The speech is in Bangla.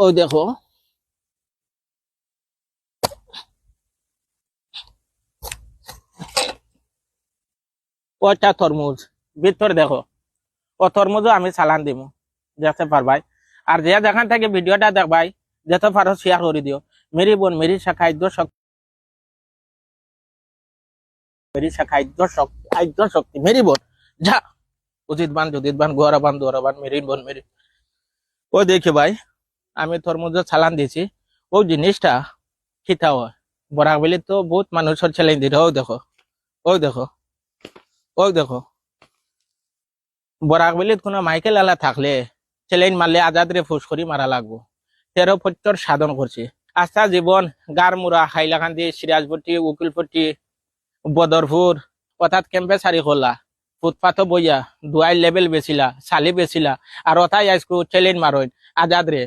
ওই দেখো ওইটা তরমুজ ভিতর দেখো। ও তরমুজও আমি চালান দিব, দেখতে পারবাই। আর যে যেখান থেকে ভিডিওটা দেখবাই যেতে পারো শেয়ার করে দিও। মেরি বোন মেরি খাদ্য শক্তি, খাদ্য শক্তি মেরি বোন যা। উচিত বান যদিত বান গোয়ারা বান দোয়ারা বান মেরি বোন মেরি। ও দেখি ভাই, আমি তরমুজও চালান দিয়েছি। ও জিনিসটা খিতা হয় বরাক বেলি তো বহুত মানুষের চ্যালেঞ্জ দিতে। ও দেখো, ওই দেখো, ওই দেখো। বরাক বেলিত কোনো মাইকেল আলা থাকলে চ্যালেঞ্জ মারলে আজাদরে ফুস করি মারা লাগবো। 13 বছর সাধন করছি। আস্থা জীবন গারমুরা হাইলাকান্দি সিরাজপট্টি উকিলপট্টি বদরপুর অর্থাৎ ক্যাম্পে সারি খোলা ফুটপাথও বইয়া দুয়াই লেভেল বেছিলা চালি বেছিলা। আর অথাই আজকু চ্যালেঞ্জ মারইন আজাদরে